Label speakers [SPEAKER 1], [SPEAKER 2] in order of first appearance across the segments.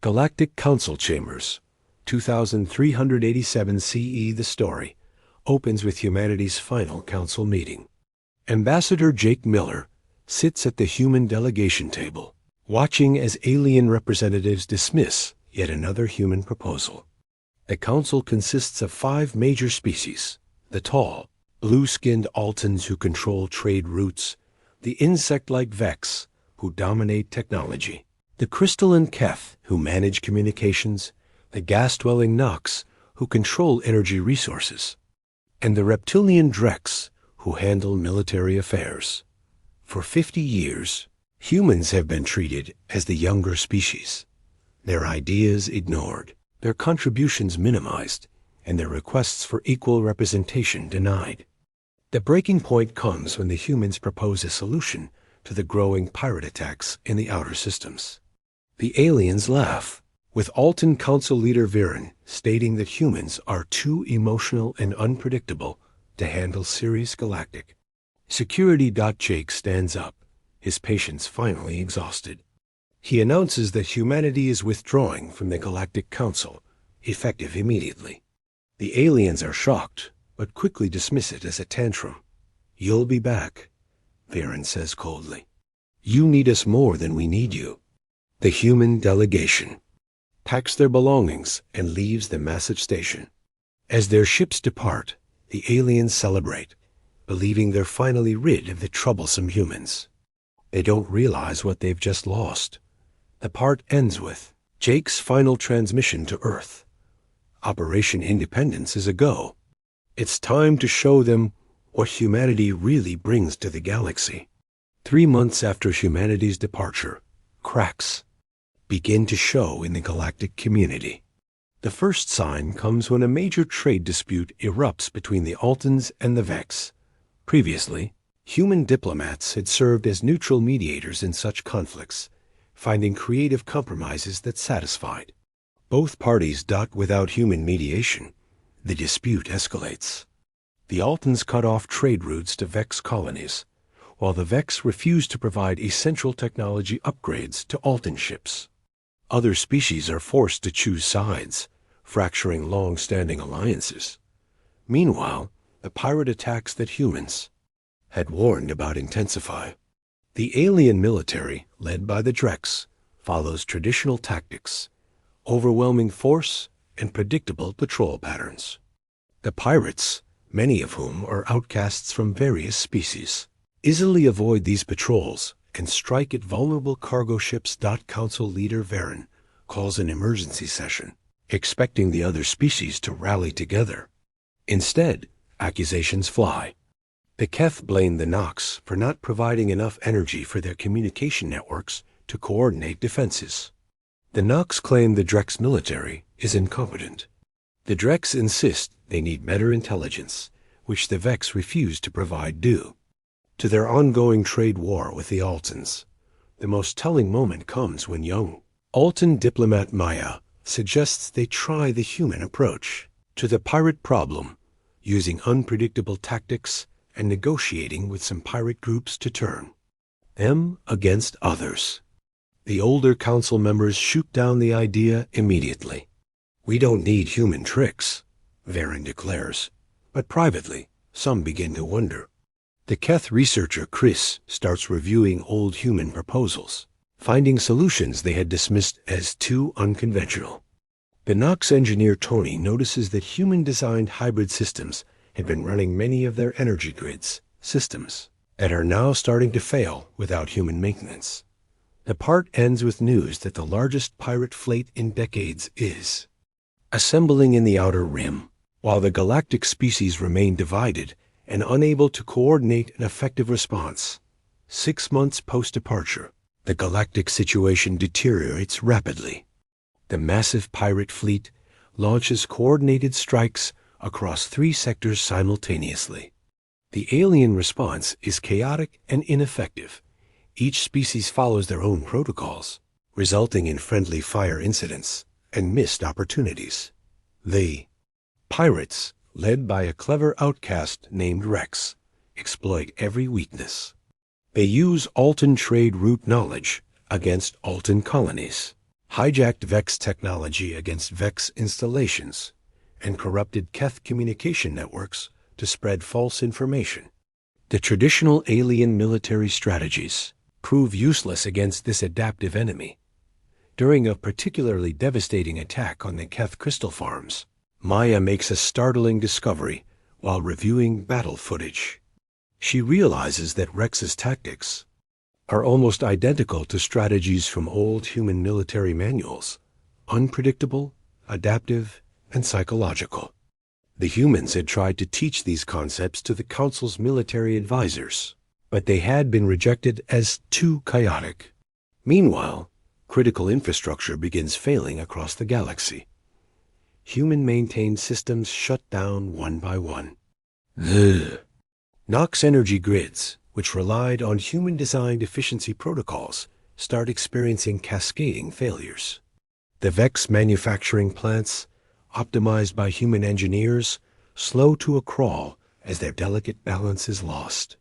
[SPEAKER 1] Galactic Council Chambers, 2387 CE. The story opens with humanity's final council meeting. Ambassador Jake Miller sits at the human delegation table, watching as alien representatives dismiss yet another human proposal. The council consists of 5 major species: the tall, blue-skinned Altans who control trade routes, the insect-like Vex who dominate technology, the crystalline Keth who manage communications, the gas-dwelling Nox who control energy resources, and the reptilian Drex who handle military affairs. For 50 years, humans have been treated as the younger species, their ideas ignored, their contributions minimized, and their requests for equal representation denied. The breaking point comes when the humans propose a solution to the growing pirate attacks in the outer systems. The aliens laugh, with Altan Council leader Viren stating that humans are too emotional and unpredictable to handle Sirius Galactic. Security. Jake stands up, his patience finally exhausted. He announces that humanity is withdrawing from the Galactic Council, effective immediately. The aliens are shocked, but quickly dismiss it as a tantrum. "You'll be back," Viren says coldly. "You need us more than we need you." The human delegation packs their belongings and leaves the massive station. As their ships depart, the aliens celebrate, believing they're finally rid of the troublesome humans. They don't realize what they've just lost. The part ends with Jake's final transmission to Earth. Operation Independence is a go. It's time to show them what humanity really brings to the galaxy. 3 months after humanity's departure, cracks begin to show in the galactic community. The first sign comes when a major trade dispute erupts between the Altans and the Vex. Previously, human diplomats had served as neutral mediators in such conflicts, finding creative compromises that satisfied both parties. Without human mediation, the dispute escalates. The Altans cut off trade routes to Vex colonies, while the Vex refuse to provide essential technology upgrades to Altan ships. Other species are forced to choose sides, fracturing long-standing alliances. Meanwhile, the pirate attacks that humans had warned about intensify. The alien military, led by the Drex, follows traditional tactics, overwhelming force, and predictable patrol patterns. The pirates, many of whom are outcasts from various species, easily avoid these patrols and strike at vulnerable cargo ships. Council leader Viren calls an emergency session, expecting the other species to rally together. Instead, accusations fly. The Keth blame the Nox for not providing enough energy for their communication networks to coordinate defenses. The Nox claim the Drex military is incompetent. The Drex insist they need better intelligence, which the Vex refuse to provide due to their ongoing trade war with the Altans. The most telling moment comes when young Altan diplomat Maya suggests they try the human approach to the pirate problem, using unpredictable tactics and negotiating with some pirate groups to turn them against others. The older council members shoot down the idea immediately. "We don't need human tricks," Viren declares, but privately, some begin to wonder. The Keth researcher Chris starts reviewing old human proposals, finding solutions they had dismissed as too unconventional. The Nox engineer Tony notices that human-designed hybrid systems had been running many of their energy grids systems and are now starting to fail without human maintenance. The part ends with news that the largest pirate fleet in decades is assembling in the Outer Rim, while the galactic species remain divided and unable to coordinate an effective response. 6 months post-departure, the galactic situation deteriorates rapidly. The massive pirate fleet launches coordinated strikes across 3 sectors simultaneously. The alien response is chaotic and ineffective. Each species follows their own protocols, resulting in friendly fire incidents and missed opportunities. The pirates, led by a clever outcast named Rex, exploit every weakness. They use Altan trade route knowledge against Altan colonies, hijacked Vex technology against Vex installations, and corrupted Keth communication networks to spread false information. The traditional alien military strategies prove useless against this adaptive enemy. During a particularly devastating attack on the Keth crystal farms, Maya makes a startling discovery while reviewing battle footage. She realizes that Rex's tactics are almost identical to strategies from old human military manuals: unpredictable, adaptive, and psychological. The humans had tried to teach these concepts to the Council's military advisors, but they had been rejected as too chaotic. Meanwhile, critical infrastructure begins failing across the galaxy. Human-maintained systems shut down one by one. Nox energy grids, which relied on human-designed efficiency protocols, start experiencing cascading failures. The Vex manufacturing plants, optimized by human engineers, slow to a crawl as their delicate balance is lost.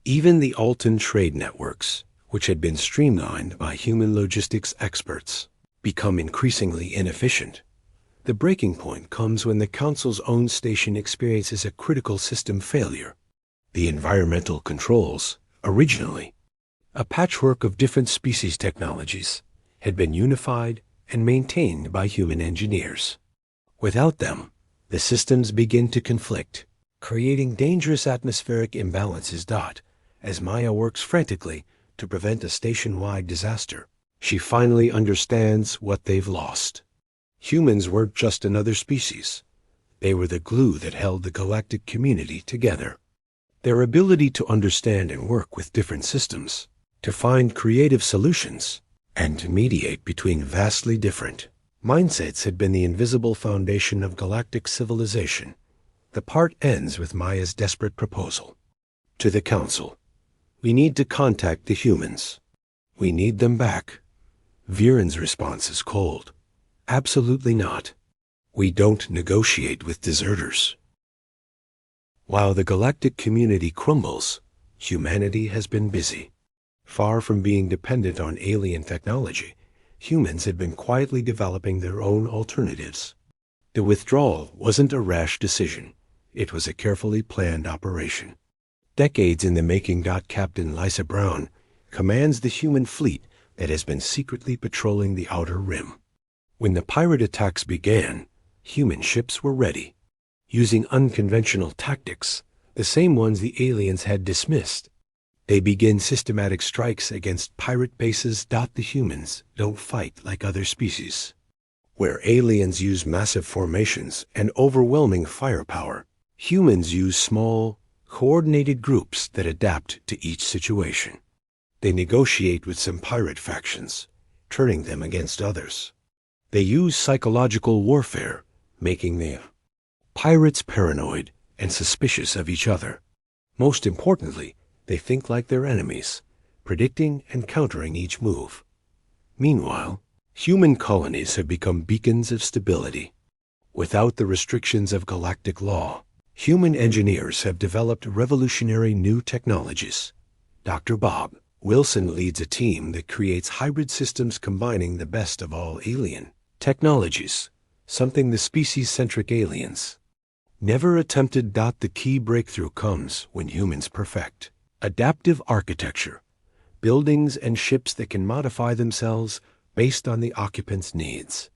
[SPEAKER 1] Even the Altan trade networks, which had been streamlined by human logistics experts, become increasingly inefficient. The breaking point comes when the Council's own station experiences a critical system failure. The environmental controls, originally a patchwork of different species technologies, had been unified and maintained by human engineers. Without them, the systems begin to conflict, creating dangerous atmospheric imbalances. As Maya works frantically to prevent a station-wide disaster, she finally understands what they've lost. Humans weren't just another species. They were the glue that held the galactic community together. Their ability to understand and work with different systems, to find creative solutions, and to mediate between vastly different mindsets had been the invisible foundation of galactic civilization. The part ends with Maya's desperate proposal. To the Council, "We need to contact the humans. We need them back." Viren's response is cold. "Absolutely not. We don't negotiate with deserters." While the galactic community crumbles, humanity has been busy. Far from being dependent on alien technology, humans had been quietly developing their own alternatives. The withdrawal wasn't a rash decision. It was a carefully planned operation. Decades in the making. Captain Lysa Brown commands the human fleet that has been secretly patrolling the Outer Rim. When the pirate attacks began, human ships were ready, using unconventional tactics, the same ones the aliens had dismissed. They begin systematic strikes against pirate bases. The humans don't fight like other species. Where aliens use massive formations and overwhelming firepower, humans use small, coordinated groups that adapt to each situation. They negotiate with some pirate factions, turning them against others. They use psychological warfare, making the pirates paranoid and suspicious of each other. Most importantly, they think like their enemies, predicting and countering each move. Meanwhile, human colonies have become beacons of stability. Without the restrictions of galactic law, human engineers have developed revolutionary new technologies. Dr. Bob Wilson leads a team that creates hybrid systems combining the best of all alien technologies, something the species-centric aliens never attempted. The key breakthrough comes when humans perfect adaptive architecture, buildings and ships that can modify themselves based on the occupants' needs.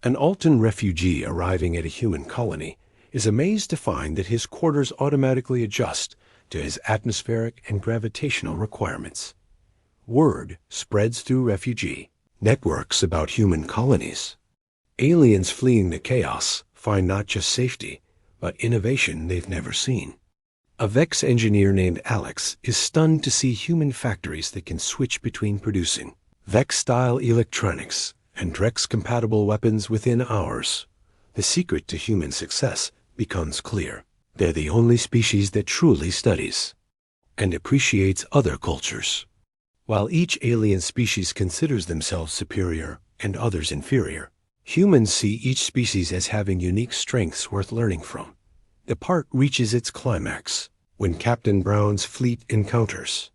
[SPEAKER 1] An Altan refugee arriving at a human colony is amazed to find that his quarters automatically adjust to his atmospheric and gravitational requirements. Word spreads through refugee networks about human colonies. Aliens fleeing the chaos find not just safety, but innovation they've never seen. A Vex engineer named Alex is stunned to see human factories that can switch between producing Vex-style electronics and Drex-compatible weapons within hours. The secret to human success becomes clear. They're the only species that truly studies and appreciates other cultures. While each alien species considers themselves superior and others inferior, humans see each species as having unique strengths worth learning from. The part reaches its climax when Captain Brown's fleet encounters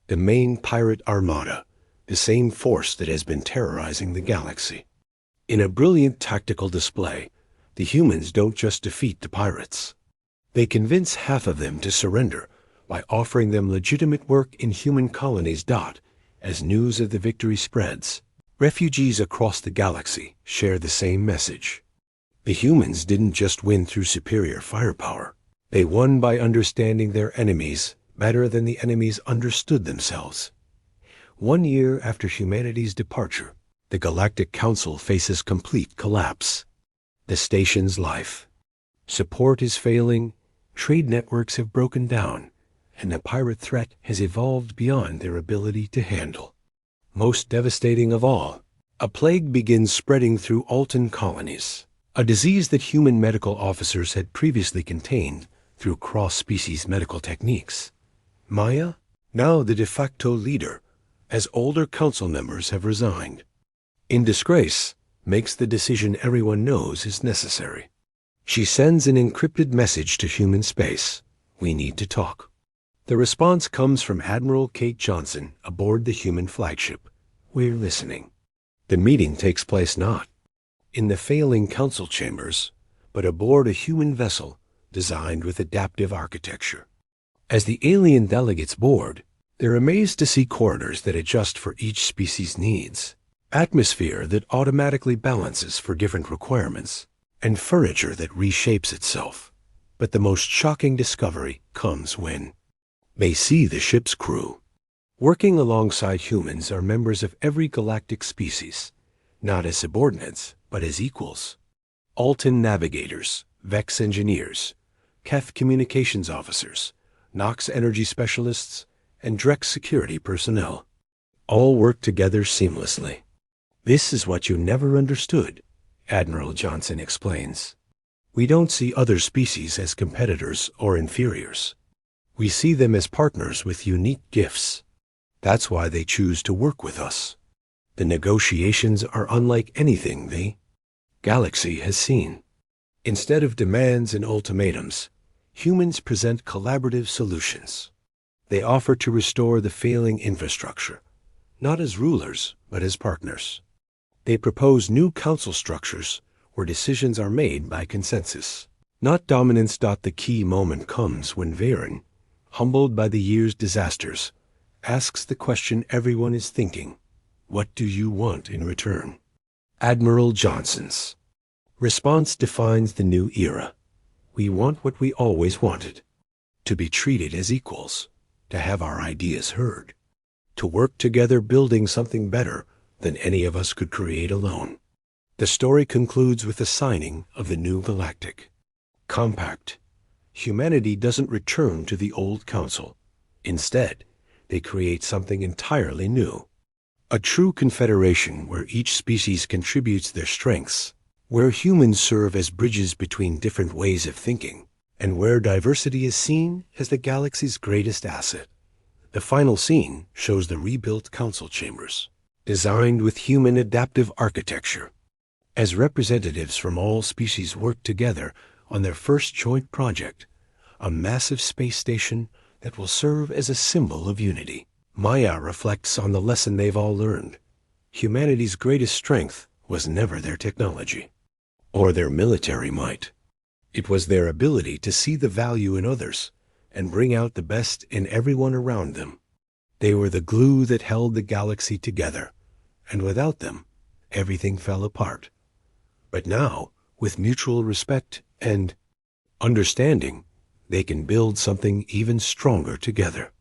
[SPEAKER 1] the main pirate armada, the same force that has been terrorizing the galaxy. In a brilliant tactical display, the humans don't just defeat the pirates. They convince half of them to surrender by offering them legitimate work in human colonies. As news of the victory spreads, refugees across the galaxy share the same message. The humans didn't just win through superior firepower. They won by understanding their enemies better than the enemies understood themselves. 1 year after humanity's departure, the Galactic Council faces complete collapse. The station's life support is failing, trade networks have broken down, and the pirate threat has evolved beyond their ability to handle. Most devastating of all, a plague begins spreading through Altan colonies, a disease that human medical officers had previously contained through cross-species medical techniques. Maya, now the de facto leader, as older council members have resigned, in disgrace, makes the decision everyone knows is necessary. She sends an encrypted message to human space. We need to talk. The response comes from Admiral Kate Johnson aboard the human flagship. We're listening. The meeting takes place not in the failing council chambers, but aboard a human vessel designed with adaptive architecture. As the alien delegates board, they're amazed to see corridors that adjust for each species' needs, atmosphere that automatically balances for different requirements, and furniture that reshapes itself. But the most shocking discovery comes when they see the ship's crew. Working alongside humans are members of every galactic species, not as subordinates, but as equals. Altan navigators, Vex engineers, Keth communications officers, Nox energy specialists, and Drex security personnel all work together seamlessly. This is what you never understood, Admiral Johnson explains. We don't see other species as competitors or inferiors. We see them as partners with unique gifts. That's why they choose to work with us. The negotiations are unlike anything the galaxy has seen. Instead of demands and ultimatums, humans present collaborative solutions. They offer to restore the failing infrastructure, not as rulers, but as partners. They propose new council structures where decisions are made by consensus, not dominance. The key moment comes when Varen, humbled by the year's disasters, asks the question everyone is thinking: what do you want in return? Admiral Johnson's response defines the new era. We want what we always wanted: to be treated as equals, to have our ideas heard, to work together building something better than any of us could create alone. The story concludes with the signing of the new Galactic Compact. Humanity doesn't return to the old council. Instead, they create something entirely new. A true confederation where each species contributes their strengths, where humans serve as bridges between different ways of thinking, and where diversity is seen as the galaxy's greatest asset. The final scene shows the rebuilt council chambers, designed with human adaptive architecture. As representatives from all species work together on their first joint project, a massive space station that will serve as a symbol of unity. Maya reflects on the lesson they've all learned. Humanity's greatest strength was never their technology or their military might. It was their ability to see the value in others and bring out the best in everyone around them. They were the glue that held the galaxy together, and without them, everything fell apart. But now, with mutual respect and understanding, they can build something even stronger together.